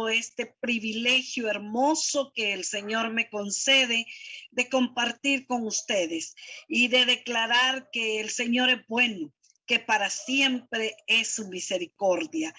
dado este privilegio hermoso que el Señor me concede de compartir con ustedes y de declarar que el Señor es bueno, que para siempre es su misericordia.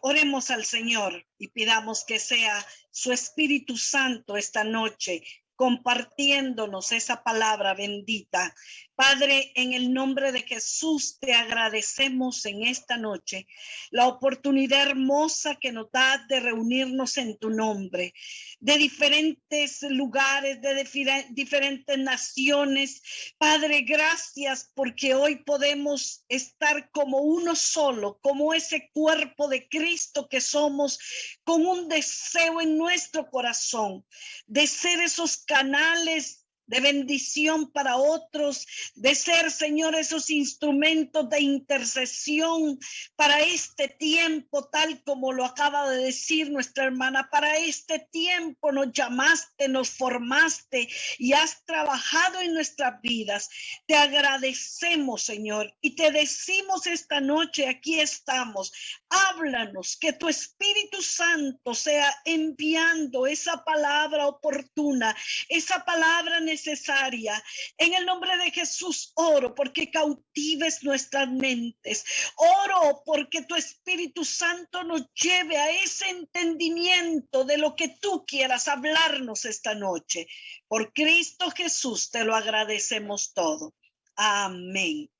Oremos al Señor y pidamos que sea su Espíritu Santo esta noche compartiéndonos esa palabra bendita. Padre, en el nombre de Jesús te agradecemos en esta noche la oportunidad hermosa que nos da de reunirnos en tu nombre, de diferentes lugares, de diferentes naciones. Padre, gracias porque hoy podemos estar como uno solo, como ese cuerpo de Cristo que somos, con un deseo en nuestro corazón de ser esos canales de bendición para otros, de ser, Señor, esos instrumentos de intercesión para este tiempo, tal como lo acaba de decir nuestra hermana. Para este tiempo nos llamaste, nos formaste y has trabajado en nuestras vidas. Te agradecemos, Señor, y te decimos esta noche, aquí estamos. Háblanos, que tu Espíritu Santo sea enviando esa palabra oportuna, esa palabra necesaria. En el nombre de Jesús oro porque cautives nuestras mentes. Oro porque tu Espíritu Santo nos lleve a ese entendimiento de lo que tú quieras hablarnos esta noche. Por Cristo Jesús te lo agradecemos todo. Amén.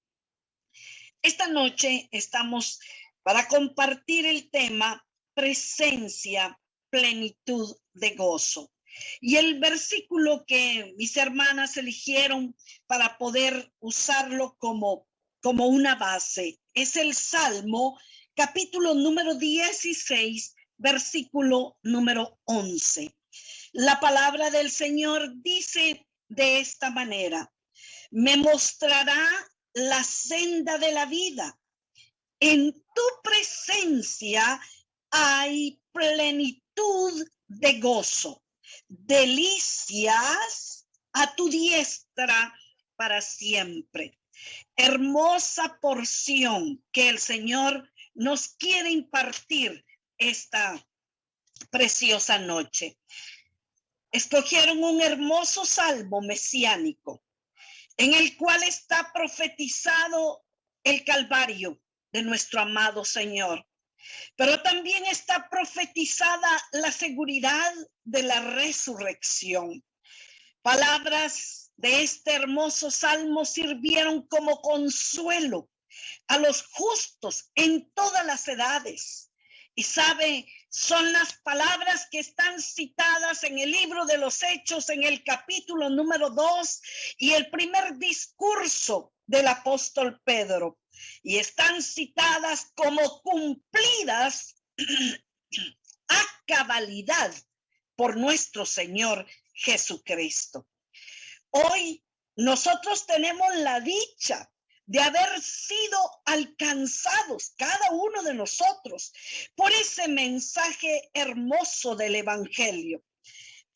Esta noche estamos para compartir el tema presencia, plenitud de gozo. Y el versículo que mis hermanas eligieron para poder usarlo como una base es el Salmo, capítulo número 16, versículo número 11. La palabra del Señor dice de esta manera: me mostrará la senda de la vida. En tu presencia hay plenitud de gozo, delicias a tu diestra para siempre. Hermosa porción que el Señor nos quiere impartir esta preciosa noche. Escogieron un hermoso salmo mesiánico en el cual está profetizado el Calvario de nuestro amado Señor. Pero también está profetizada la seguridad de la resurrección. Palabras de este hermoso salmo sirvieron como consuelo a los justos en todas las edades. Y sabe, son las palabras que están citadas en el libro de los Hechos, en el capítulo número 2 y el primer discurso del apóstol Pedro. Y están citadas como cumplidas a cabalidad por nuestro Señor Jesucristo. Hoy nosotros tenemos la dicha de haber sido alcanzados, cada uno de nosotros, por ese mensaje hermoso del Evangelio.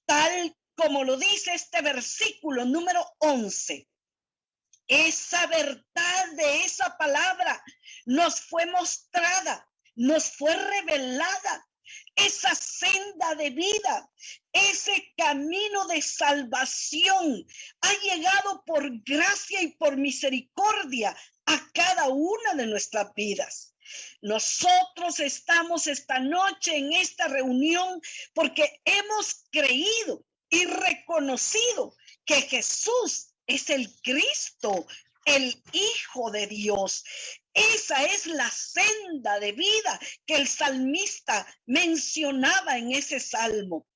Tal como lo dice este versículo número 11. Esa verdad de esa palabra nos fue mostrada, nos fue revelada. Esa senda de vida, ese camino de salvación ha llegado por gracia y por misericordia a cada una de nuestras vidas. Nosotros estamos esta noche en esta reunión porque hemos creído y reconocido que Jesús es el Cristo, el Hijo de Dios. Esa es la senda de vida que el salmista mencionaba en ese salmo.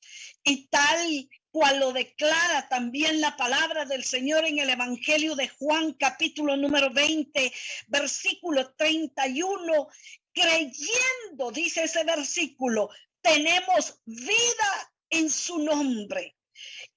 Y tal cual lo declara también la palabra del Señor en el Evangelio de Juan, capítulo número 20, versículo 31, creyendo, dice ese versículo, tenemos vida en su nombre.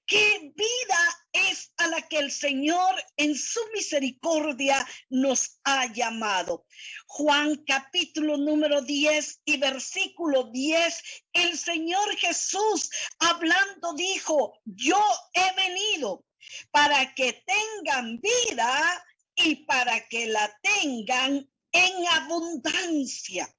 ¿Qué vida es a la que el Señor en su misericordia nos ha llamado? Juan capítulo número 10 y versículo 10, el Señor Jesús hablando dijo: yo he venido para que tengan vida y para que la tengan en abundancia.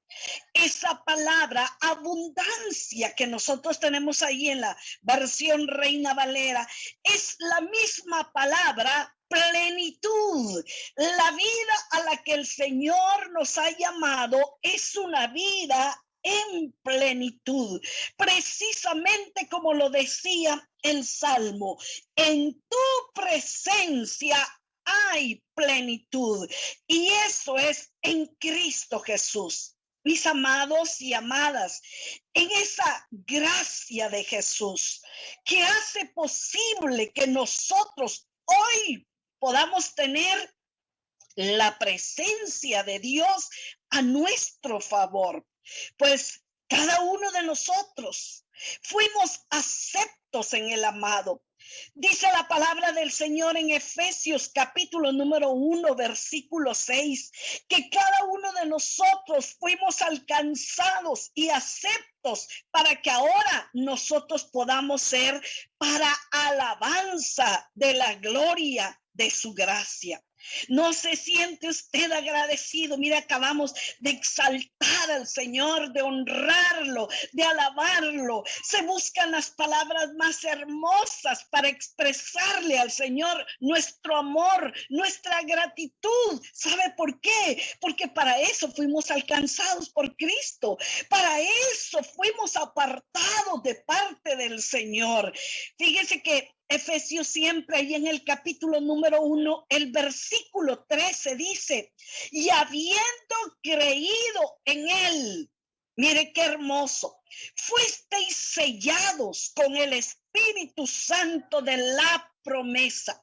Esa palabra abundancia que nosotros tenemos ahí en la versión Reina Valera es la misma palabra plenitud. La vida a la que el Señor nos ha llamado es una vida en plenitud, precisamente como lo decía el Salmo: en tu presencia hay plenitud, y eso es en Cristo Jesús. Mis amados y amadas, en esa gracia de Jesús que hace posible que nosotros hoy podamos tener la presencia de Dios a nuestro favor, pues cada uno de nosotros fuimos aceptos en el amado. Dice la palabra del Señor en Efesios capítulo número 1, versículo 6, que cada uno de nosotros fuimos alcanzados y aceptos para que ahora nosotros podamos ser para alabanza de la gloria de su gracia. ¿No se siente usted agradecido? Mira, acabamos de exaltar al Señor, de honrarlo, de alabarlo. Se buscan las palabras más hermosas para expresarle al Señor nuestro amor, nuestra gratitud. ¿Sabe por qué? Porque para eso fuimos alcanzados por Cristo. Para eso fuimos apartados de parte del Señor. Fíjese que Efesios siempre ahí en el capítulo número 1, el versículo 13 dice: y habiendo creído en él, mire qué hermoso, fuisteis sellados con el Espíritu Santo de la promesa.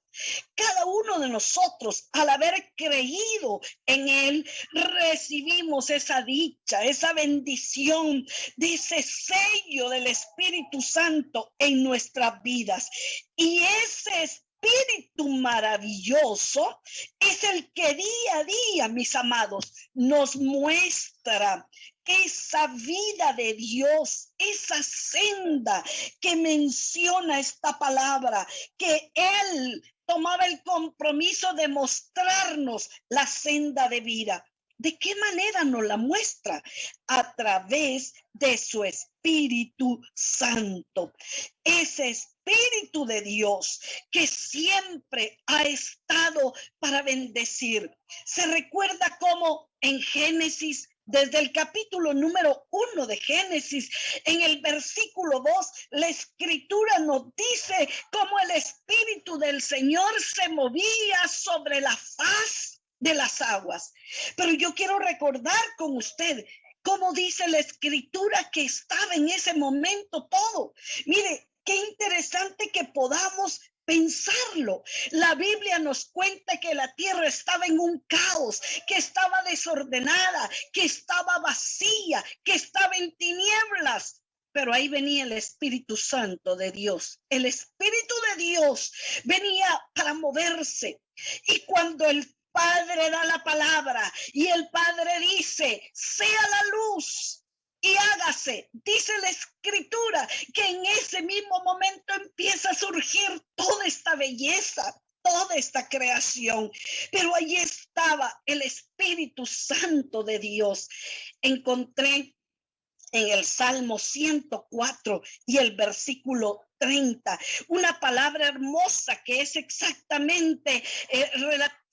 Cada uno de nosotros, al haber creído en él, recibimos esa dicha, esa bendición de ese sello del Espíritu Santo en nuestras vidas. Y ese Espíritu maravilloso es el que día a día, mis amados, nos muestra esa vida de Dios, esa senda que menciona esta palabra, que Él tomaba el compromiso de mostrarnos la senda de vida. ¿De qué manera nos la muestra? A través de su Espíritu Santo. Ese Espíritu de Dios que siempre ha estado para bendecir. Se recuerda cómo en Génesis, desde el capítulo número 1 de Génesis, en el versículo 2, la escritura nos dice cómo el Espíritu del Señor se movía sobre la faz de las aguas. Pero yo quiero recordar con usted cómo dice la escritura que estaba en ese momento todo. Mire, qué interesante que podamos pensarlo. La Biblia nos cuenta que la tierra estaba en un caos, que estaba desordenada, que estaba vacía, que estaba en tinieblas. Pero ahí venía el Espíritu Santo de Dios. El Espíritu de Dios venía para moverse. Y cuando el Padre da la palabra y el Padre dice: sea la luz y hágase, dice la escritura que en ese mismo momento empieza a surgir toda esta belleza, toda esta creación. Pero allí estaba el Espíritu Santo de Dios. Encontré en el Salmo 104 y el versículo 30, una palabra hermosa que es exactamente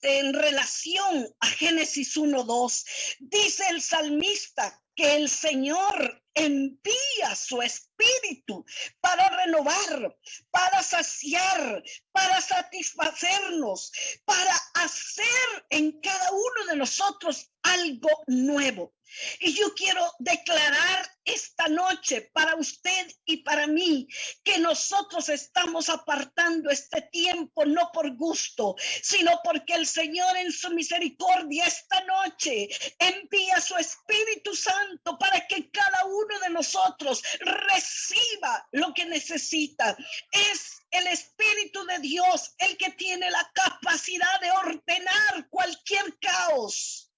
en relación a Génesis 1:2. Dice el salmista que el Señor envía su Espíritu para renovar, para saciar, para satisfacernos, para hacer en cada uno de nosotros algo nuevo. Y yo quiero declarar esta noche para usted y para mí que nosotros estamos apartando este tiempo no por gusto, sino porque el Señor en su misericordia esta noche envía su Espíritu Santo para que cada uno de nosotros reciba lo que necesita. Es el Espíritu de Dios el que tiene la capacidad de ordenar cualquier caos.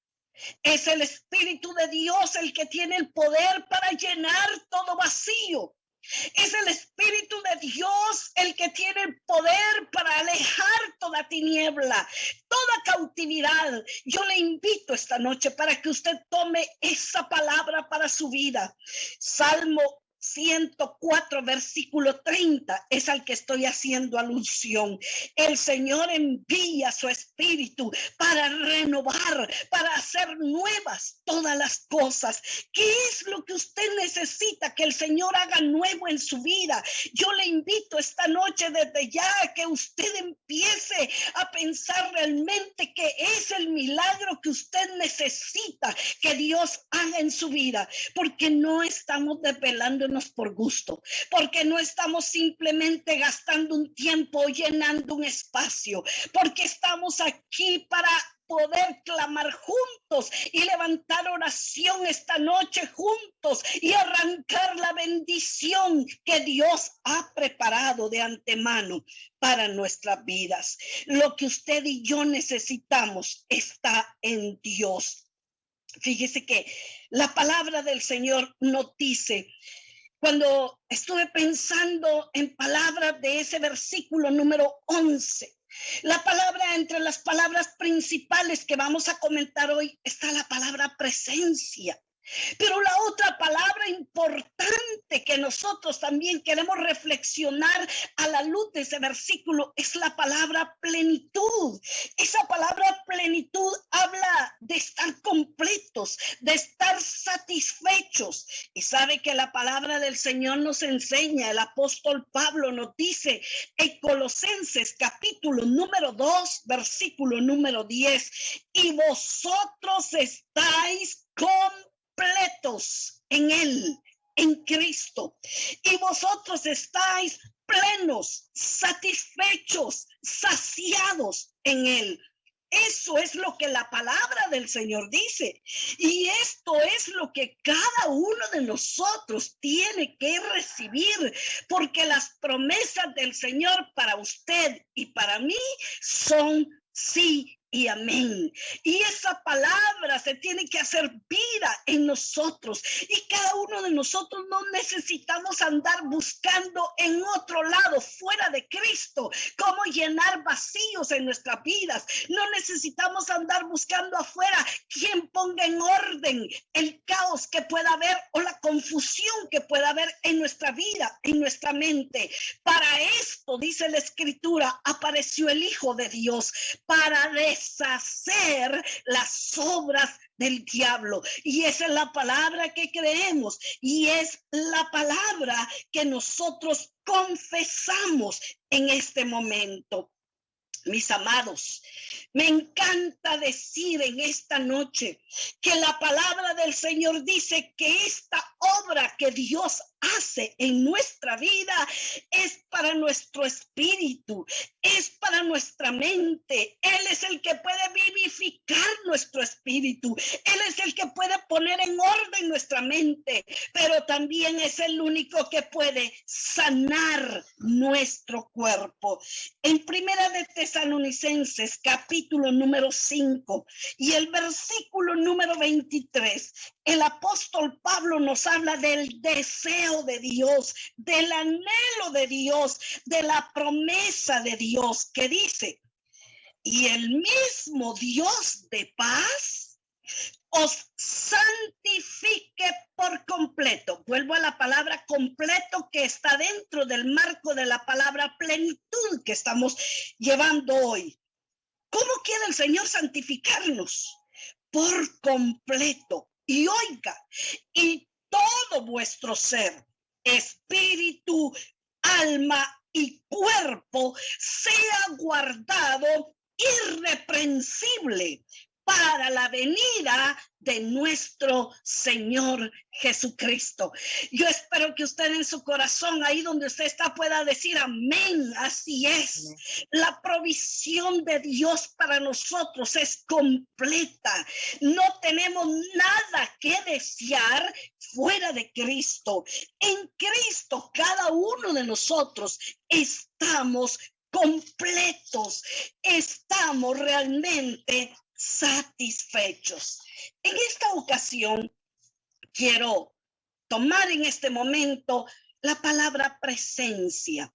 Es el Espíritu de Dios el que tiene el poder para llenar todo vacío. Es el Espíritu de Dios el que tiene el poder para alejar toda tiniebla, toda cautividad. Yo le invito esta noche para que usted tome esa palabra para su vida. Salmo 104, versículo 30 es al que estoy haciendo alusión. El Señor envía su Espíritu para renovar, para hacer nuevas todas las cosas. ¿Qué es lo que usted necesita que el Señor haga nuevo en su vida? Yo le invito esta noche desde ya a que usted empiece a pensar realmente que es el milagro que usted necesita que Dios haga en su vida, porque no estamos desvelándonos por gusto, porque no estamos simplemente gastando un tiempo, llenando un espacio, porque estamos aquí para poder clamar juntos y levantar oración esta noche juntos y arrancar la bendición que Dios ha preparado de antemano para nuestras vidas. Lo que usted y yo necesitamos está en Dios. Fíjese que la palabra del Señor nos dice, cuando estuve pensando en palabras de ese versículo número 11, la palabra, entre las palabras principales que vamos a comentar hoy, está la palabra presencia. Pero la otra palabra importante que nosotros también queremos reflexionar a la luz de ese versículo es la palabra plenitud. Esa palabra plenitud habla de estar completos, de estar satisfechos. Y sabe que la palabra del Señor nos enseña, el apóstol Pablo nos dice en Colosenses capítulo número 2, versículo número 10, y vosotros estáis completos en él, en Cristo, y vosotros estáis plenos, satisfechos, saciados en él. Eso es lo que la palabra del Señor dice. Y esto es lo que cada uno de nosotros tiene que recibir, porque las promesas del Señor para usted y para mí son sí y amén. Y esa palabra se tiene que hacer vida en nosotros. Y cada uno de nosotros no necesitamos andar buscando en otro lado, fuera de Cristo, cómo llenar vacíos en nuestras vidas. No necesitamos andar buscando afuera quien ponga en orden el caos que pueda haber o la confusión que pueda haber en nuestra vida, en nuestra mente. Para esto, dice la Escritura, apareció el Hijo de Dios, para deshacer las obras del diablo. Y esa es la palabra que creemos y es la palabra que nosotros confesamos en este momento. Mis amados, me encanta decir en esta noche que la palabra del Señor dice que esta obra que Dios hace en nuestra vida es para nuestro espíritu, es para nuestra mente. Él es el que puede vivificar nuestro espíritu. Él es el que puede poner en orden nuestra mente, pero también es el único que puede sanar nuestro cuerpo. En Primera de Tesalonicenses, capítulo número 5 y el versículo número 23, el apóstol Pablo nos habla del deseo de Dios, del anhelo de Dios, de la promesa de Dios, que dice, y el mismo Dios de paz os santifique por completo. Vuelvo a la palabra completo que está dentro del marco de la palabra plenitud que estamos llevando hoy. ¿Cómo quiere el Señor santificarnos? Por completo. Y oiga, y todo vuestro ser, espíritu, alma y cuerpo sea guardado irreprensible para la venida de nuestro Señor Jesucristo. Yo espero que usted en su corazón, ahí donde usted está, pueda decir amén. Así es. La provisión de Dios para nosotros es completa. No tenemos nada que desear fuera de Cristo. En Cristo, cada uno de nosotros estamos completos. Estamos realmente satisfechos. En esta ocasión quiero tomar en este momento la palabra presencia.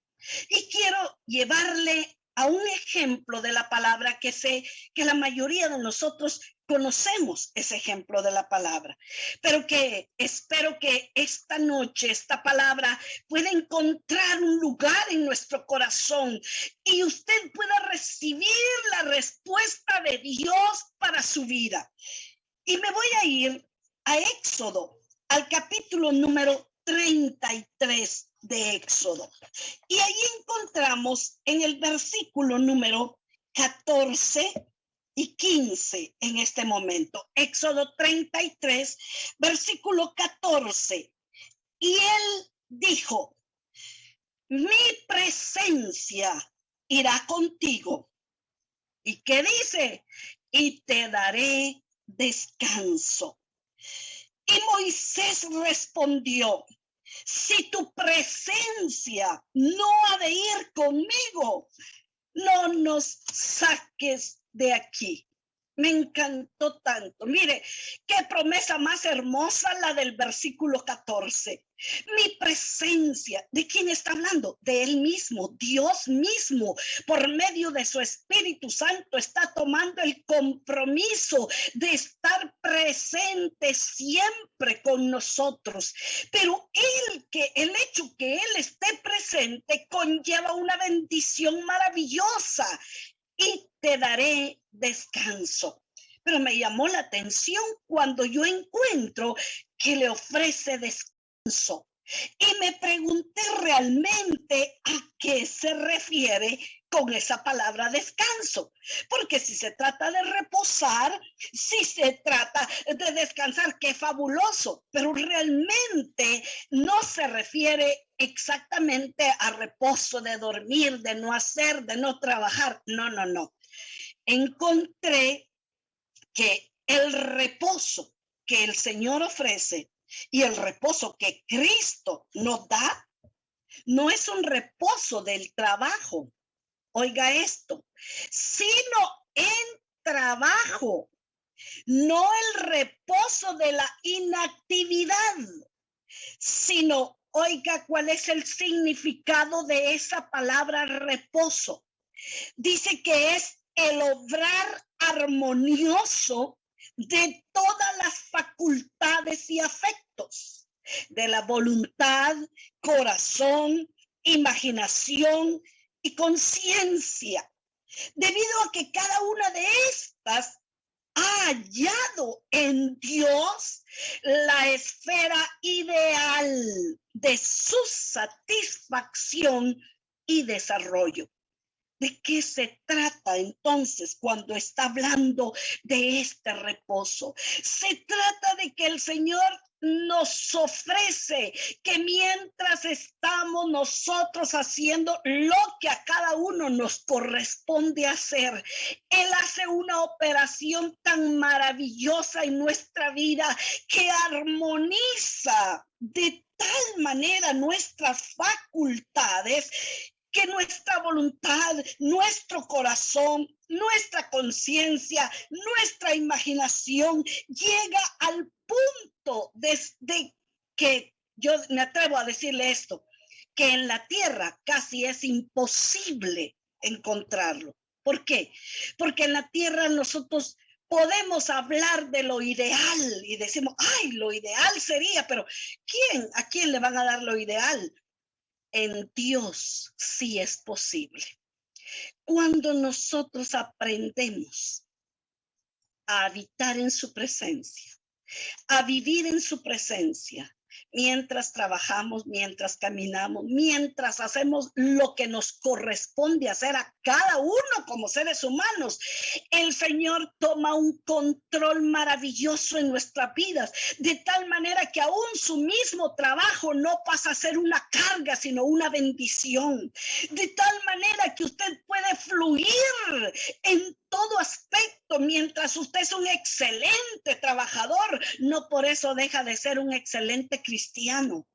Y quiero llevarle a un ejemplo de la palabra que sé que la mayoría de nosotros conocemos ese ejemplo de la palabra, pero que espero que esta noche esta palabra pueda encontrar un lugar en nuestro corazón y usted pueda recibir la respuesta de Dios para su vida. Y me voy a ir a Éxodo, al capítulo número 33 de Éxodo. Y ahí encontramos en el versículo número 14 y 15 en este momento. Éxodo 33, versículo 14. Y él dijo, mi presencia irá contigo. ¿Y qué dice? Y te daré descanso. Y Moisés respondió, si tu presencia no ha de ir conmigo, no nos saques de aquí. Me encantó tanto. Mire, qué promesa más hermosa la del versículo 14. Mi presencia, ¿de quién está hablando? De él mismo, Dios mismo, por medio de su Espíritu Santo, está tomando el compromiso de estar presente siempre con nosotros. Pero el hecho que él esté presente conlleva una bendición maravillosa. Y te daré descanso. Pero me llamó la atención cuando yo encuentro que le ofrece descanso. Y me pregunté realmente a qué se refiere con esa palabra descanso. Porque si se trata de reposar, si se trata de descansar, qué fabuloso. Pero realmente no se refiere exactamente a reposo, de dormir, de no hacer, de no trabajar. No, no, no. Encontré que el reposo que el Señor ofrece y el reposo que Cristo nos da no es un reposo del trabajo. Oiga esto, sino en trabajo, no el reposo de la inactividad, sino, oiga, ¿cuál es el significado de esa palabra reposo? Dice que es el obrar armonioso de todas las facultades y afectos, de la voluntad, corazón, imaginación y conciencia, debido a que cada una de estas ha hallado en Dios la esfera ideal de su satisfacción y desarrollo. ¿De qué se trata entonces cuando está hablando de este reposo? Se trata de que el Señor nos ofrece que mientras estamos nosotros haciendo lo que a cada uno nos corresponde hacer, Él hace una operación tan maravillosa en nuestra vida que armoniza de tal manera nuestras facultades que nuestra voluntad, nuestro corazón, nuestra conciencia, nuestra imaginación llega al punto desde que yo me atrevo a decirle esto, que en la tierra casi es imposible encontrarlo. ¿Por qué? Porque en la tierra nosotros podemos hablar de lo ideal y decimos, ay, lo ideal sería, pero ¿a quién le van a dar lo ideal? En Dios sí es posible. Cuando nosotros aprendemos a habitar en su presencia, a vivir en su presencia, mientras trabajamos, mientras caminamos, mientras hacemos lo que nos corresponde hacer a cada uno como seres humanos, el Señor toma un control maravilloso en nuestras vidas, de tal manera que aún su mismo trabajo no pasa a ser una carga, sino una bendición, de tal manera que usted puede fluir en todo aspecto. Mientras usted es un excelente trabajador, no por eso deja de ser un excelente cristiano.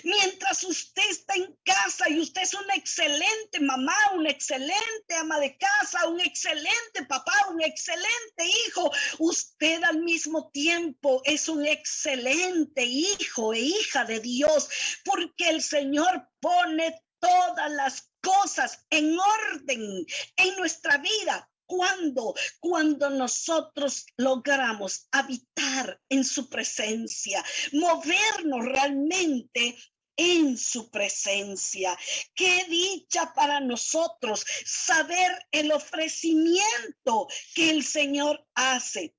Mientras usted está en casa y usted es una excelente mamá, una excelente ama de casa, un excelente papá, un excelente hijo, usted al mismo tiempo es un excelente hijo e hija de Dios, porque el Señor pone todas las cosas en orden en nuestra vida. Cuando nosotros logramos habitar en su presencia, movernos realmente en su presencia. Qué dicha para nosotros saber el ofrecimiento que el Señor hace.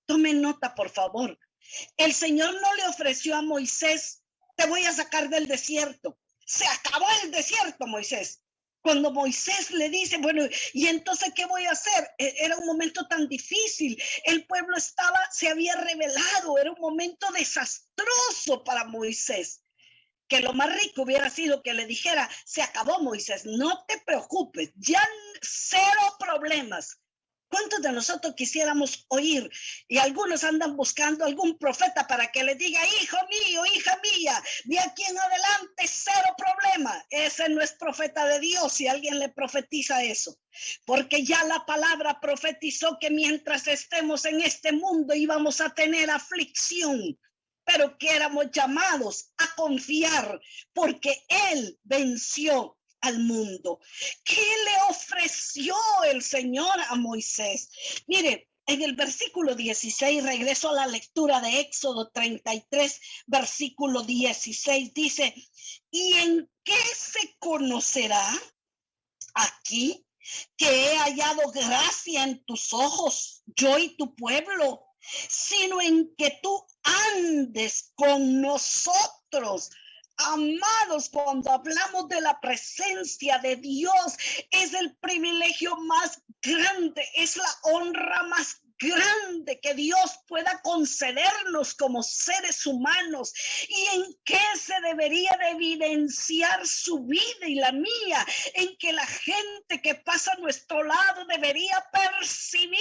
Tomen nota, por favor. El Señor no le ofreció a Moisés: te voy a sacar del desierto. Se acabó el desierto, Moisés. Cuando Moisés le dice, bueno, ¿y entonces qué voy a hacer? Era un momento tan difícil. El pueblo se había rebelado. Era un momento desastroso para Moisés. Que lo más rico hubiera sido que le dijera: se acabó, Moisés, no te preocupes, ya cero problemas. ¿Cuántos de nosotros quisiéramos oír? Y algunos andan buscando algún profeta para que le diga: hijo mío, hija mía, de aquí en adelante cero problema. Ese no es profeta de Dios si alguien le profetiza eso. Porque ya la palabra profetizó que mientras estemos en este mundo íbamos a tener aflicción, pero que éramos llamados a confiar porque Él venció al mundo. ¿Qué le ofreció el Señor a Moisés? Mire, en el versículo 16, regreso a la lectura de Éxodo 33, versículo 16, dice: ¿y en qué se conocerá aquí que he hallado gracia en tus ojos, yo y tu pueblo, sino en que tú andes con nosotros? Amados, cuando hablamos de la presencia de Dios, es el privilegio más grande, es la honra más grande que Dios pueda concedernos como seres humanos. ¿Y en qué se debería de evidenciar su vida y la mía? En que la gente que pasa a nuestro lado debería percibir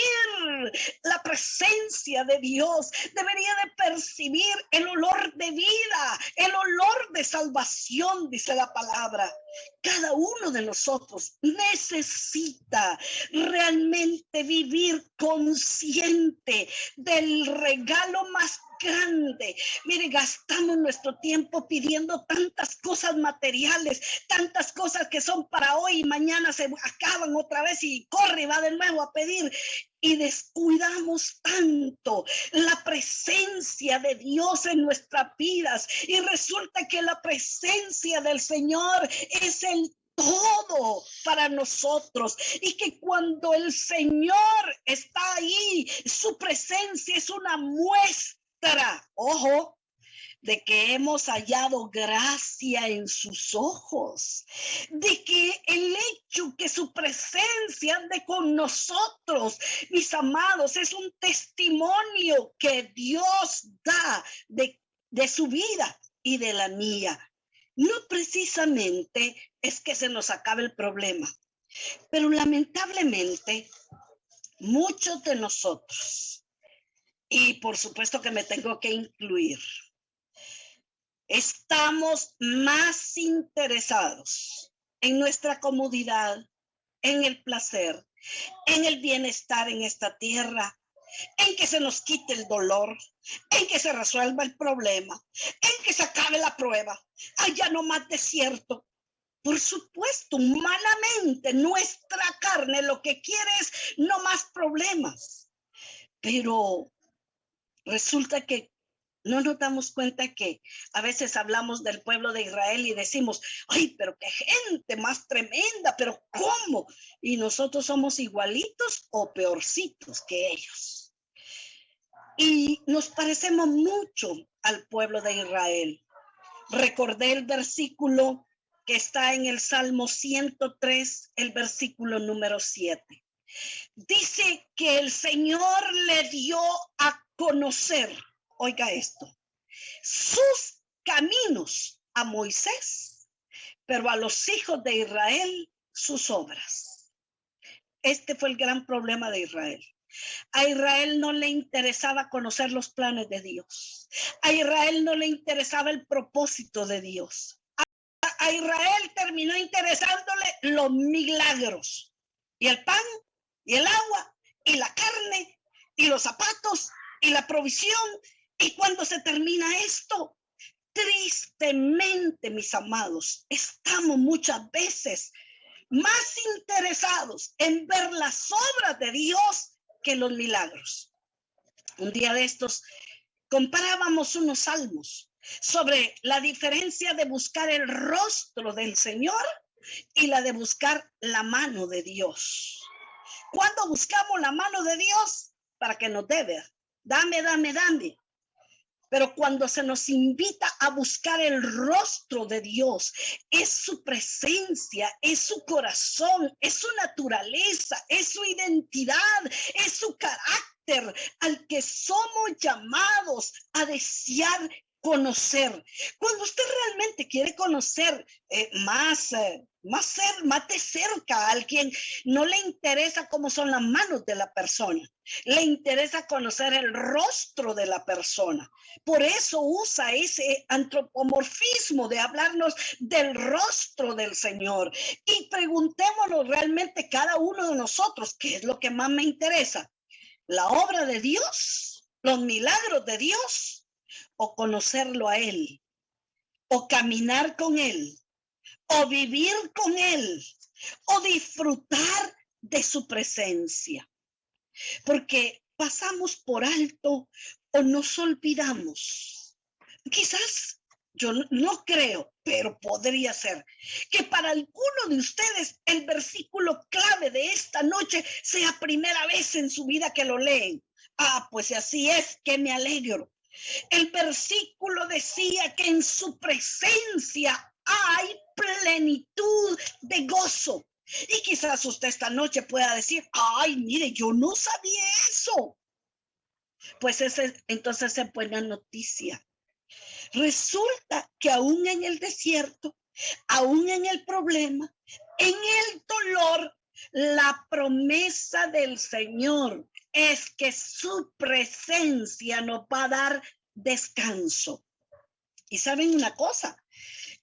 la presencia de Dios, debería de percibir el olor de vida, el olor de salvación, dice la palabra. Cada uno de nosotros necesita realmente vivir consciente del regalo más grande. Mire, gastamos nuestro tiempo pidiendo tantas cosas materiales, tantas cosas que son para hoy y mañana se acaban otra vez y corre y va de nuevo a pedir. Y descuidamos tanto la presencia de Dios en nuestras vidas. Y resulta que la presencia del Señor es el todo para nosotros, y que cuando el Señor está ahí, su presencia es una muestra, ojo, de que hemos hallado gracia en sus ojos, de que el hecho que su presencia ande con nosotros, mis amados, es un testimonio que Dios da de su vida y de la mía. No precisamente es que se nos acabe el problema, pero lamentablemente muchos de nosotros, y por supuesto que me tengo que incluir, estamos más interesados en nuestra comodidad, en el placer, en el bienestar en esta tierra, en que se nos quite el dolor, en que se resuelva el problema, en que se acabe la prueba, haya no más desierto. Por supuesto, humanamente, nuestra carne lo que quiere es no más problemas, pero resulta que no nos damos cuenta que a veces hablamos del pueblo de Israel y decimos: ay, pero qué gente más tremenda, pero ¿cómo? Y nosotros somos igualitos o peorcitos que ellos. Y nos parecemos mucho al pueblo de Israel. Recordé el versículo que está en el Salmo 103, el versículo número 7. Dice que el Señor le dio a conocer, oiga esto, sus caminos a Moisés, pero a los hijos de Israel sus obras. Este fue el gran problema de Israel. A Israel no le interesaba conocer los planes de Dios. A Israel no le interesaba el propósito de Dios. A Israel terminó interesándole los milagros y el pan y el agua y la carne y los zapatos y la provisión. Y cuando se termina esto, tristemente, mis amados, estamos muchas veces más interesados en ver las obras de Dios que los milagros. Un día de estos comparábamos unos salmos sobre la diferencia de buscar el rostro del Señor y la de buscar la mano de Dios. ¿Cuándo buscamos la mano de Dios? Para que nos dé, dame. Pero cuando se nos invita a buscar el rostro de Dios, es su presencia, es su corazón, es su naturaleza, es su identidad, es su carácter al que somos llamados a desear conocer. Cuando usted realmente quiere conocer más de cerca a alguien, no le interesa cómo son las manos de la persona, le interesa conocer el rostro de la persona. Por eso usa ese antropomorfismo de hablarnos del rostro del Señor. Y preguntémonos realmente cada uno de nosotros, ¿qué es lo que más me interesa? ¿La obra de Dios? ¿Los milagros de Dios? ¿O conocerlo a Él? ¿O caminar con Él? ¿O vivir con Él? ¿O disfrutar de su presencia? Porque pasamos por alto o nos olvidamos. Quizás, yo no creo, pero podría ser que para alguno de ustedes el versículo clave de esta noche sea primera vez en su vida que lo leen. Pues si así es, que me alegro. El versículo decía que en su presencia hay plenitud de gozo. Y quizás usted esta noche pueda decir, ay, mire, yo no sabía eso. Pues entonces es buena noticia. Resulta que aún en el desierto, aún en el problema, en el dolor, la promesa del Señor es que su presencia nos va a dar descanso. Y saben una cosa,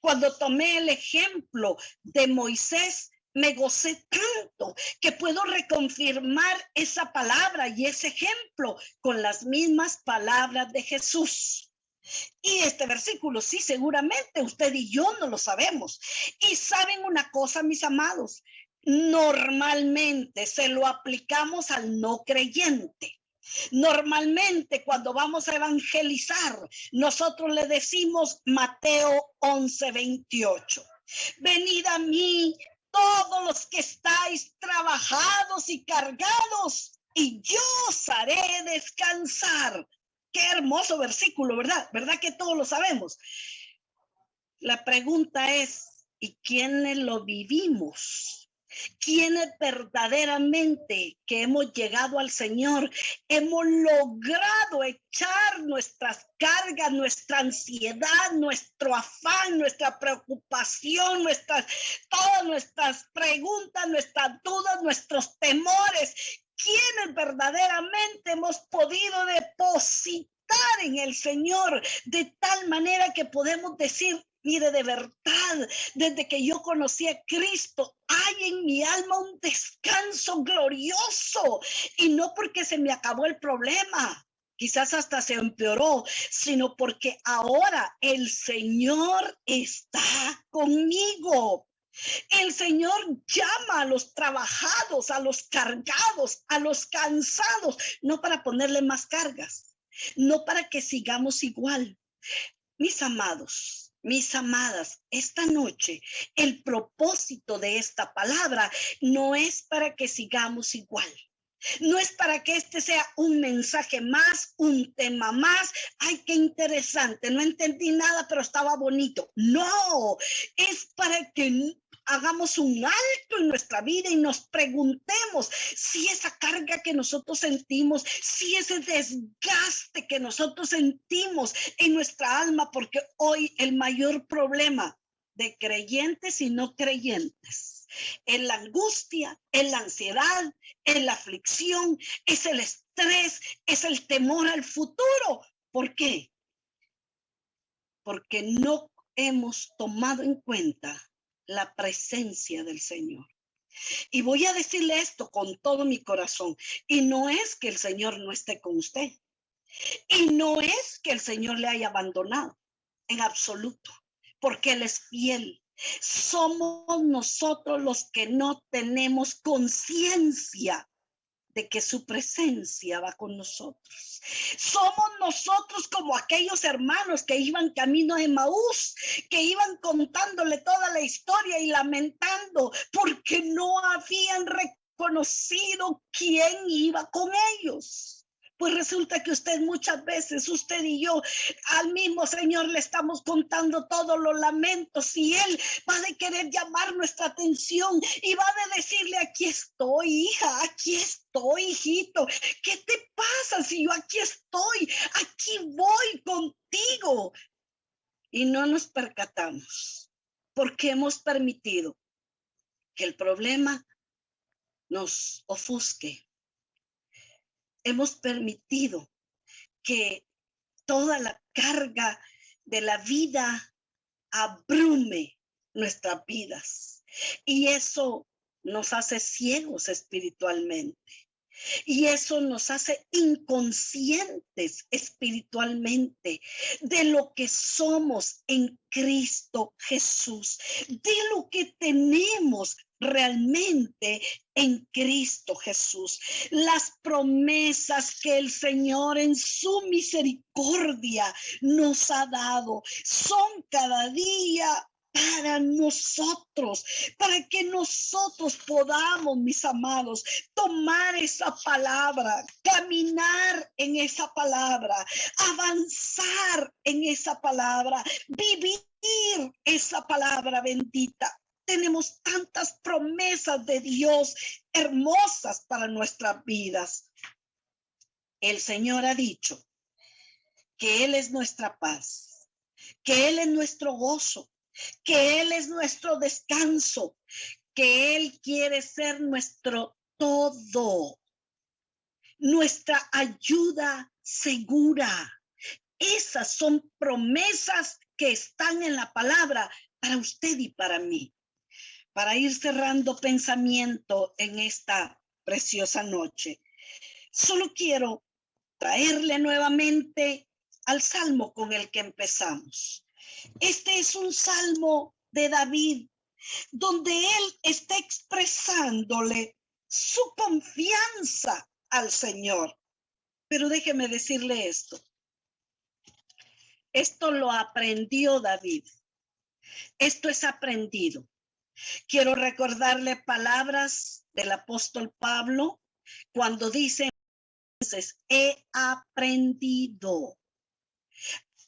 cuando tomé el ejemplo de Moisés, me gocé tanto que puedo reconfirmar esa palabra y ese ejemplo con las mismas palabras de Jesús. Y este versículo, sí, seguramente usted y yo no lo sabemos. Y saben una cosa, mis amados, normalmente se lo aplicamos al no creyente. Normalmente cuando vamos a evangelizar, nosotros le decimos Mateo 11:28. Venid a mí todos los que estáis trabajados y cargados, y yo os haré descansar. Qué hermoso versículo, ¿verdad? ¿Verdad que todos lo sabemos? La pregunta es, ¿y quiénes lo vivimos? ¿Quiénes verdaderamente que hemos llegado al Señor, hemos logrado echar nuestras cargas, nuestra ansiedad, nuestro afán, nuestra preocupación, todas nuestras preguntas, nuestras dudas, nuestros temores? ¿Quiénes verdaderamente hemos podido depositar en el Señor de tal manera que podemos decir, mire, de verdad, desde que yo conocí a Cristo, hay en mi alma un descanso glorioso, y no porque se me acabó el problema, quizás hasta se empeoró, sino porque ahora el Señor está conmigo. El Señor llama a los trabajados, a los cargados, a los cansados, no para ponerle más cargas, no para que sigamos igual. Mis amados, mis amadas, esta noche el propósito de esta palabra no es para que sigamos igual. No es para que este sea un mensaje más, un tema más. Ay, qué interesante, no entendí nada, pero estaba bonito. No, es para que hagamos un alto en nuestra vida y nos preguntemos si esa carga que nosotros sentimos, si ese desgaste que nosotros sentimos en nuestra alma, porque hoy el mayor problema de creyentes y no creyentes. En la angustia, en la ansiedad, en la aflicción, es el estrés, es el temor al futuro. ¿Por qué? Porque no hemos tomado en cuenta la presencia del Señor. Y voy a decirle esto con todo mi corazón. Y no es que el Señor no esté con usted. Y no es que el Señor le haya abandonado en absoluto, porque Él es fiel. Somos nosotros los que no tenemos conciencia de que su presencia va con nosotros. Somos nosotros como aquellos hermanos que iban camino de Emaús, que iban contándole toda la historia y lamentando porque no habían reconocido quién iba con ellos. Pues resulta que usted muchas veces, usted y yo, al mismo Señor le estamos contando todos los lamentos y Él va a querer llamar nuestra atención y va a decirle, aquí estoy, hija, aquí estoy, hijito. ¿Qué te pasa si yo aquí estoy? Aquí voy contigo. Y no nos percatamos porque hemos permitido que el problema nos ofusque. Hemos permitido que toda la carga de la vida abrume nuestras vidas. Y eso nos hace ciegos espiritualmente. Y eso nos hace inconscientes espiritualmente de lo que somos en Cristo Jesús, de lo que tenemos realmente en Cristo Jesús. Las promesas que el Señor en su misericordia nos ha dado son cada día para nosotros, para que nosotros podamos, mis amados, tomar esa palabra, caminar en esa palabra, avanzar en esa palabra, vivir esa palabra bendita. Tenemos tantas promesas de Dios hermosas para nuestras vidas. El Señor ha dicho que Él es nuestra paz, que Él es nuestro gozo, que Él es nuestro descanso, que Él quiere ser nuestro todo, nuestra ayuda segura. Esas son promesas que están en la palabra para usted y para mí. Para ir cerrando pensamiento en esta preciosa noche, solo quiero traerle nuevamente al salmo con el que empezamos. Este es un salmo de David, donde él está expresándole su confianza al Señor. Pero déjeme decirle esto. Esto lo aprendió David. Esto es aprendido. Quiero recordarle palabras del apóstol Pablo cuando dice, entonces, he aprendido.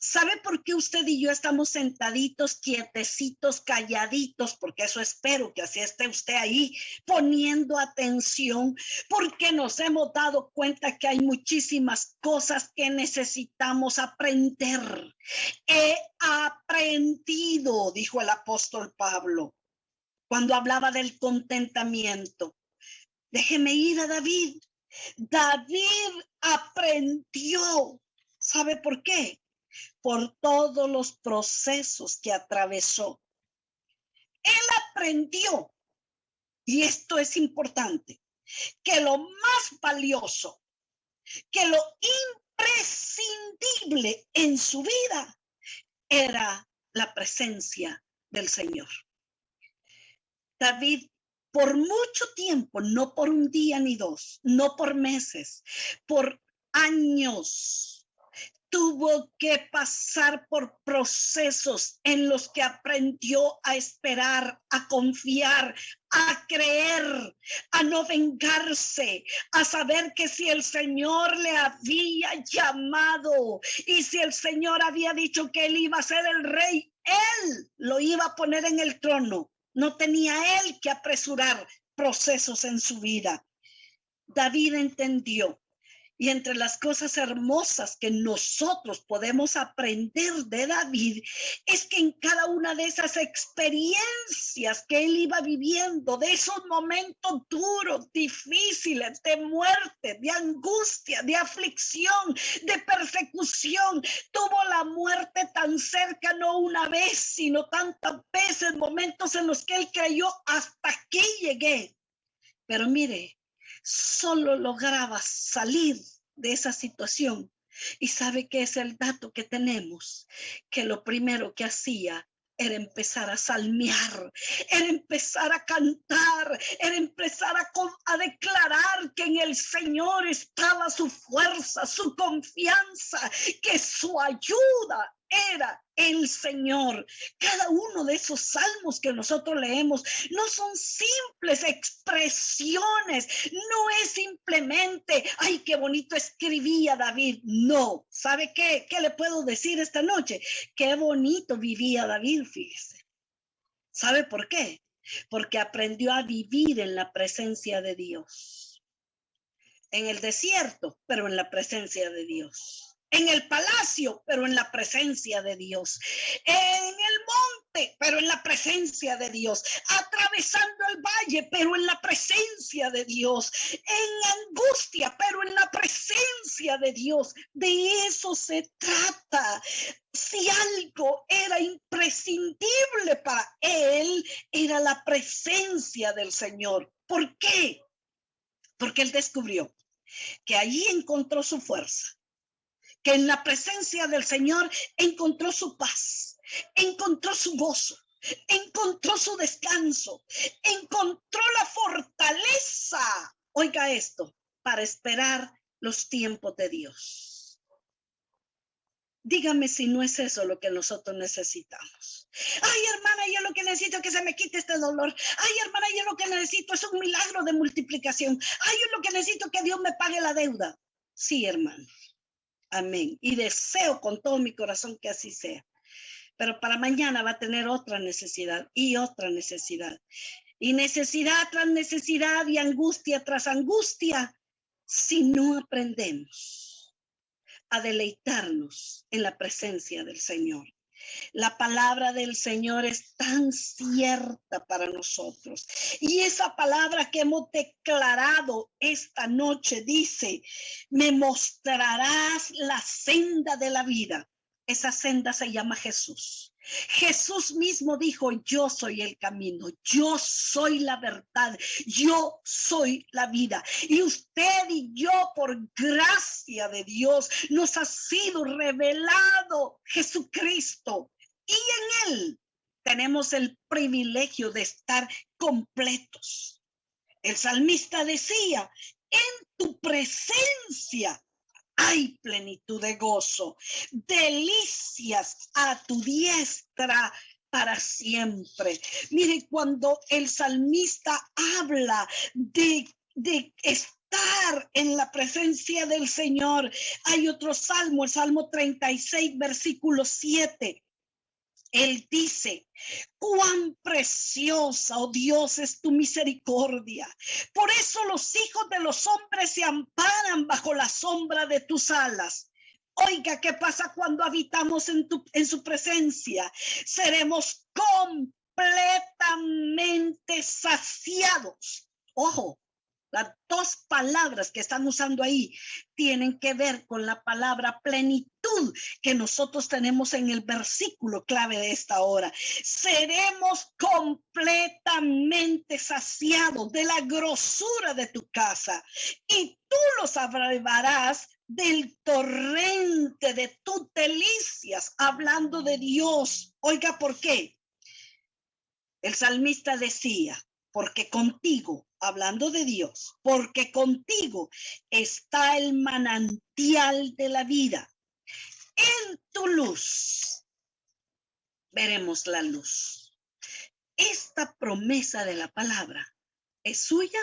¿Sabe por qué usted y yo estamos sentaditos, quietecitos, calladitos? Porque eso espero que así esté usted ahí poniendo atención, porque nos hemos dado cuenta que hay muchísimas cosas que necesitamos aprender. He aprendido, dijo el apóstol Pablo, cuando hablaba del contentamiento. Déjeme ir a David. David aprendió. ¿Sabe por qué? Por todos los procesos que atravesó. Él aprendió, y esto es importante, que lo más valioso, que lo imprescindible en su vida era la presencia del Señor. David, por mucho tiempo, no por un día ni dos, no por meses, por años, tuvo que pasar por procesos en los que aprendió a esperar, a confiar, a creer, a no vengarse, a saber que si el Señor le había llamado y si el Señor había dicho que él iba a ser el rey, él lo iba a poner en el trono. No tenía él que apresurar procesos en su vida. David entendió Y entre las cosas hermosas que nosotros podemos aprender de David es que en cada una de esas experiencias que él iba viviendo, de esos momentos duros, difíciles, de muerte, de angustia, de aflicción, de persecución, tuvo la muerte tan cerca, no una vez, sino tantas veces, momentos en los que él creyó, hasta aquí llegué. Pero mire, solo lograba salir de esa situación. ¿Y sabe qué es el dato que tenemos? Que lo primero que hacía era empezar a salmear, era empezar a cantar, era empezar a declarar que en el Señor estaba su fuerza, su confianza, que su ayuda era el Señor. Cada uno de esos salmos que nosotros leemos no son simples expresiones, no es simplemente, ay, qué bonito escribía David. No, ¿sabe qué? ¿Qué le puedo decir esta noche? Qué bonito vivía David, fíjese. ¿Sabe por qué? Porque aprendió a vivir en la presencia de Dios. En el desierto, pero en la presencia de Dios. En el palacio, pero en la presencia de Dios. En el monte, pero en la presencia de Dios. Atravesando el valle, pero en la presencia de Dios. En angustia, pero en la presencia de Dios. De eso se trata. Si algo era imprescindible para él, era la presencia del Señor. ¿Por qué? Porque él descubrió que allí encontró su fuerza, que en la presencia del Señor encontró su paz, encontró su gozo, encontró su descanso, encontró la fortaleza, oiga esto, para esperar los tiempos de Dios. Dígame si no es eso lo que nosotros necesitamos. Ay, hermana, yo lo que necesito es que se me quite este dolor. Ay, hermana, yo lo que necesito es un milagro de multiplicación. Ay, yo lo que necesito es que Dios me pague la deuda. Sí, hermano. Amén. Y deseo con todo mi corazón que así sea. Pero para mañana va a tener otra necesidad y otra necesidad. Y necesidad tras necesidad y angustia tras angustia si no aprendemos a deleitarnos en la presencia del Señor. La palabra del Señor es tan cierta para nosotros. Y esa palabra que hemos declarado esta noche dice, me mostrarás la senda de la vida. Esa senda se llama Jesús. Jesús mismo dijo, yo soy el camino, yo soy la verdad, yo soy la vida. Y usted y yo, por gracia de Dios, nos ha sido revelado Jesucristo. Y en Él tenemos el privilegio de estar completos. El salmista decía, en tu presencia hay plenitud de gozo, delicias a tu diestra para siempre. Mire, cuando el salmista habla de estar en la presencia del Señor, hay otro salmo, el Salmo 36, versículo 7. Él dice, cuán preciosa, oh Dios, es tu misericordia. Por eso los hijos de los hombres se amparan bajo la sombra de tus alas. Oiga, ¿qué pasa cuando habitamos en su presencia? Seremos completamente saciados. Ojo, las dos palabras que están usando ahí tienen que ver con la palabra plenitud que nosotros tenemos en el versículo clave de esta hora. Seremos completamente saciados de la grosura de tu casa y tú los abrevarás del torrente de tus delicias, hablando de Dios. Oiga, ¿por qué? El salmista decía, porque contigo, hablando de Dios, porque contigo está el manantial de la vida. En tu luz veremos la luz. Esta promesa de la palabra es suya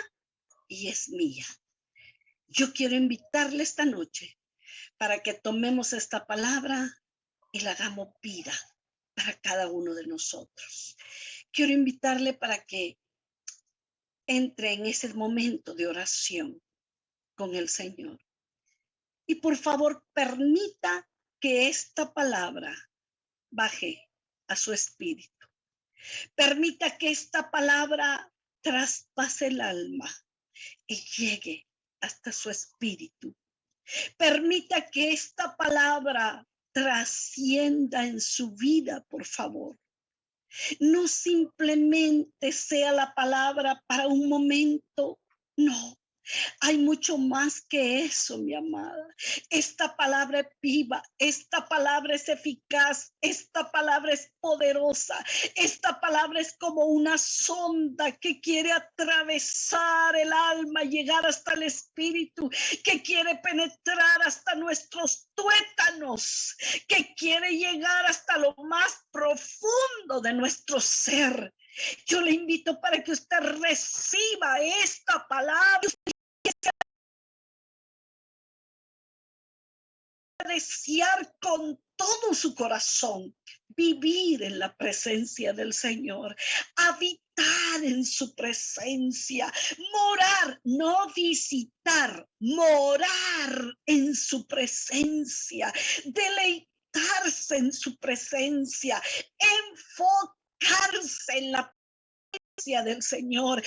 y es mía. Yo quiero invitarle esta noche para que tomemos esta palabra y la hagamos vida para cada uno de nosotros. Quiero invitarle para que entre en ese momento de oración con el Señor. Y por favor, permita que esta palabra baje a su espíritu. Permita que esta palabra traspase el alma y llegue hasta su espíritu. Permita que esta palabra trascienda en su vida, por favor. No simplemente sea la palabra para un momento, no. Hay mucho más que eso, mi amada. Esta palabra es viva, esta palabra es eficaz, esta palabra es poderosa, esta palabra es como una sonda que quiere atravesar el alma, llegar hasta el espíritu, que quiere penetrar hasta nuestros tuétanos, que quiere llegar hasta lo más profundo de nuestro ser. Yo le invito para que usted reciba esta palabra. Desear con todo su corazón vivir en la presencia del Señor, habitar en su presencia, morar, no visitar, morar en su presencia, deleitarse en su presencia, enfocarse en la presencia del Señor.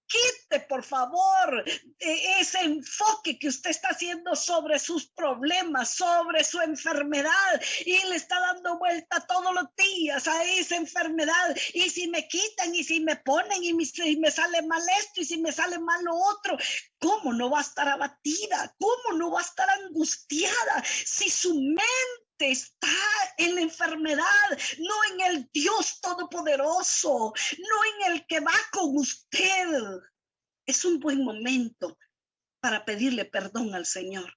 Quite, por favor, ese enfoque que usted está haciendo sobre sus problemas, sobre su enfermedad, y le está dando vuelta todos los días a esa enfermedad. Y si me quitan, y si me ponen, y me sale mal esto, y si me sale mal lo otro, ¿cómo no va a estar abatida? ¿Cómo no va a estar angustiada si su mente está en la enfermedad, no en el Dios todopoderoso, no en el que va con usted? Es un buen momento para pedirle perdón al Señor,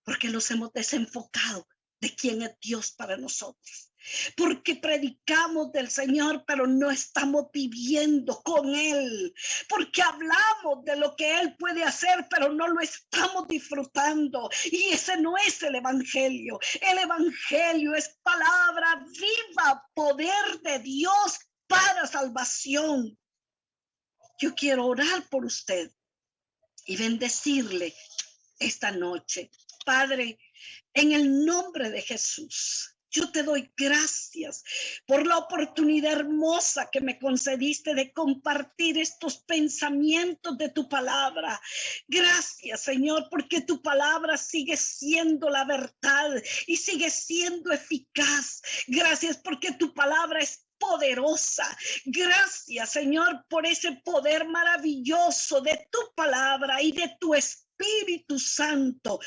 porque nos hemos desenfocado de quién es Dios para nosotros, porque predicamos del Señor, pero no estamos viviendo con Él, porque hablamos de lo que Él puede hacer, pero no lo estamos disfrutando. Y ese no es el Evangelio. El Evangelio es palabra viva, poder de Dios para salvación. Yo quiero orar por usted y bendecirle esta noche. Padre, en el nombre de Jesús, yo te doy gracias por la oportunidad hermosa que me concediste de compartir estos pensamientos de tu palabra. Gracias, Señor, porque tu palabra sigue siendo la verdad y sigue siendo eficaz. Gracias porque tu palabra es poderosa. Gracias, Señor, por ese poder maravilloso de tu palabra y de tu Espíritu Santo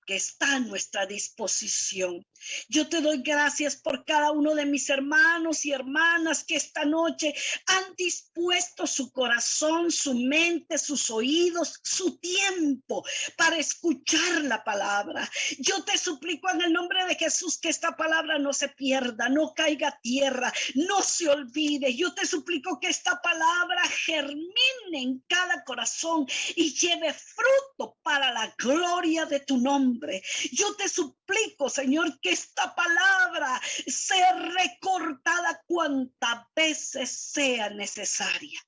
que está a nuestra disposición. Yo te doy gracias por cada uno de mis hermanos y hermanas que esta noche han dispuesto su corazón, su mente, sus oídos, su tiempo para escuchar la palabra. Yo te suplico en el nombre de Jesús que esta palabra no se pierda, no caiga a tierra, no se olvide. Yo te suplico que esta palabra germine en cada corazón y lleve fruto para la gloria de tu nombre. Yo te suplico, Señor, que esta palabra sea recortada cuantas veces sea necesaria.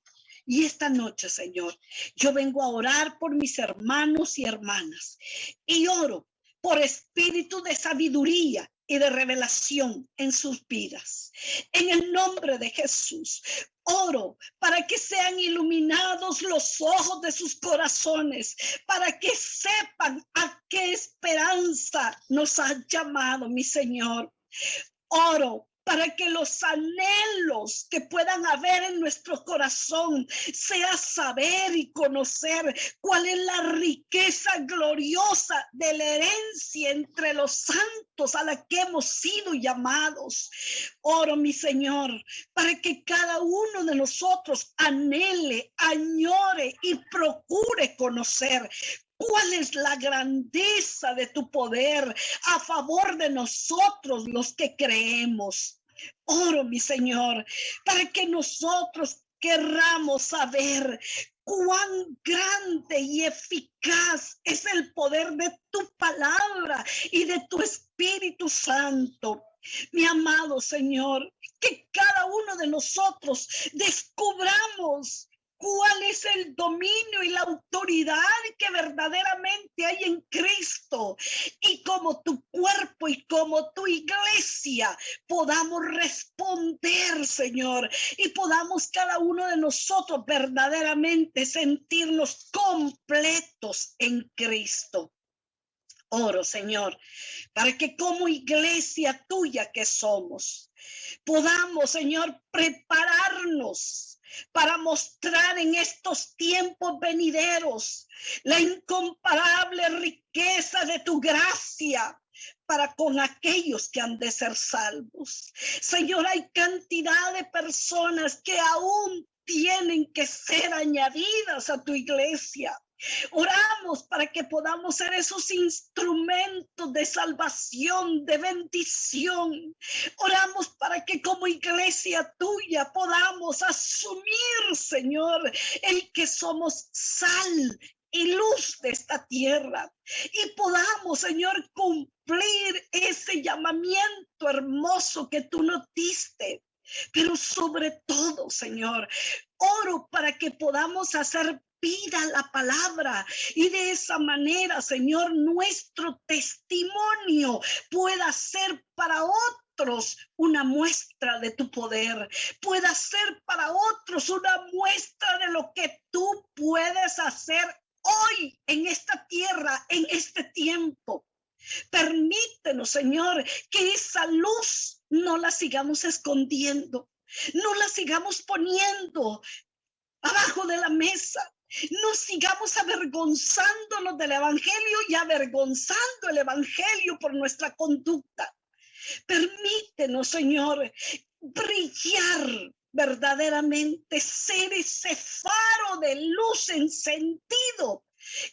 Y esta noche, Señor, yo vengo a orar por mis hermanos y hermanas y oro por espíritu de sabiduría y de revelación en sus vidas. En el nombre de Jesús, oro para que sean iluminados los ojos de sus corazones, para que sepan a qué esperanza nos ha llamado, mi Señor. Oro para que los anhelos que puedan haber en nuestro corazón sea saber y conocer cuál es la riqueza gloriosa de la herencia entre los santos a la que hemos sido llamados. Oro, mi Señor, para que cada uno de nosotros anhele, añore y procure conocer cuál es la grandeza de tu poder a favor de nosotros los que creemos. Oro, mi Señor, para que nosotros querramos saber cuán grande y eficaz es el poder de tu palabra y de tu Espíritu Santo. Mi amado Señor, que cada uno de nosotros descubramos cuál es el dominio y la autoridad que verdaderamente hay en Cristo. Y como tu cuerpo y como tu iglesia podamos responder, Señor, y podamos cada uno de nosotros verdaderamente sentirnos completos en Cristo. Oro, Señor, para que como iglesia tuya que somos, podamos, Señor, prepararnos para mostrar en estos tiempos venideros la incomparable riqueza de tu gracia para con aquellos que han de ser salvos. Señor, hay cantidad de personas que aún tienen que ser añadidas a tu iglesia. Oramos para que podamos ser esos instrumentos de salvación, de bendición. Oramos para que como iglesia tuya podamos asumir, Señor, el que somos sal y luz de esta tierra y podamos, Señor, cumplir ese llamamiento hermoso que tú nos diste. Pero sobre todo, Señor, oro para que podamos hacer vida la palabra y de esa manera, Señor, nuestro testimonio pueda ser para otros una muestra de tu poder, pueda ser para otros una muestra de lo que tú puedes hacer hoy en esta tierra, en este tiempo. Permítenos, Señor, que esa luz no la sigamos escondiendo, no la sigamos poniendo abajo de la mesa. No sigamos avergonzándonos del evangelio y avergonzando el evangelio por nuestra conducta. Permítenos, Señor, brillar verdaderamente, ser ese faro de luz encendido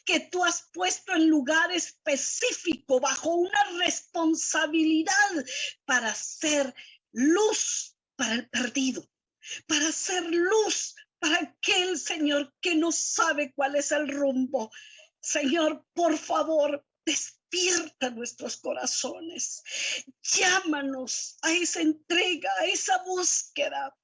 que tú has puesto en lugar específico bajo una responsabilidad para ser luz para el perdido, para ser luz para aquel, Señor, que no sabe cuál es el rumbo. Señor, por favor, despierta nuestros corazones. Llámanos a esa entrega, a esa búsqueda,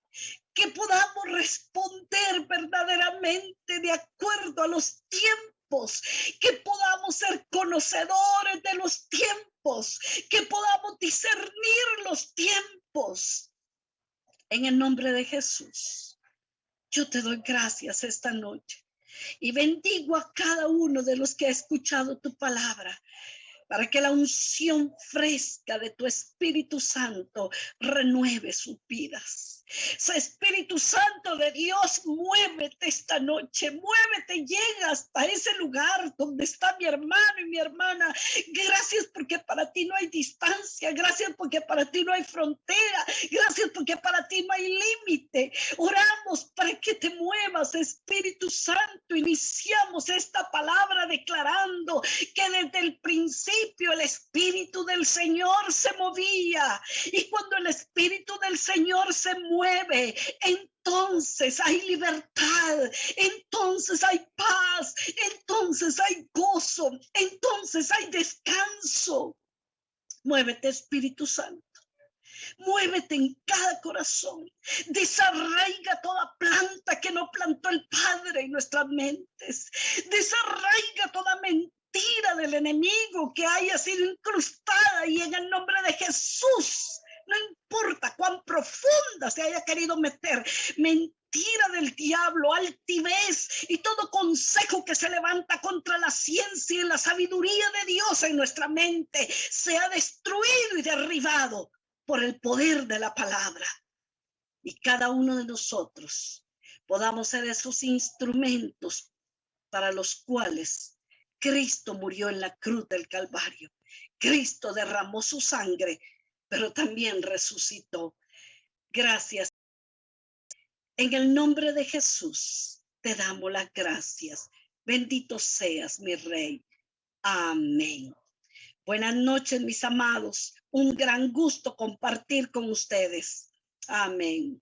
que podamos responder verdaderamente de acuerdo a los tiempos, que podamos ser conocedores de los tiempos, que podamos discernir los tiempos. En el nombre de Jesús. Yo te doy gracias esta noche y bendigo a cada uno de los que ha escuchado tu palabra para que la unción fresca de tu Espíritu Santo renueve sus vidas. Espíritu Santo de Dios, muévete esta noche, muévete, llega hasta ese lugar donde está mi hermano y mi hermana. Gracias porque para ti no hay distancia, gracias porque para ti no hay frontera, gracias porque para ti no hay límite. Oramos para que te muevas, Espíritu Santo. Iniciamos esta palabra declarando que desde el principio el Espíritu del Señor se movía, y cuando el Espíritu del Señor se mueve, entonces hay libertad, entonces hay paz, entonces hay gozo, entonces hay descanso. Muévete, Espíritu Santo. Muévete en cada corazón. Desarraiga toda planta que no plantó el Padre en nuestras mentes. Desarraiga toda mentira del enemigo que haya sido incrustada, y en el nombre de Jesús, no importa cuán profunda se haya querido meter, mentira del diablo, altivez y todo consejo que se levanta contra la ciencia y la sabiduría de Dios en nuestra mente, sea destruido y derribado por el poder de la palabra. Y cada uno de nosotros podamos ser esos instrumentos para los cuales Cristo murió en la cruz del Calvario. Cristo derramó su sangre, pero también resucitó. Gracias. En el nombre de Jesús te damos las gracias. Bendito seas, mi Rey. Amén. Buenas noches, mis amados. Un gran gusto compartir con ustedes. Amén.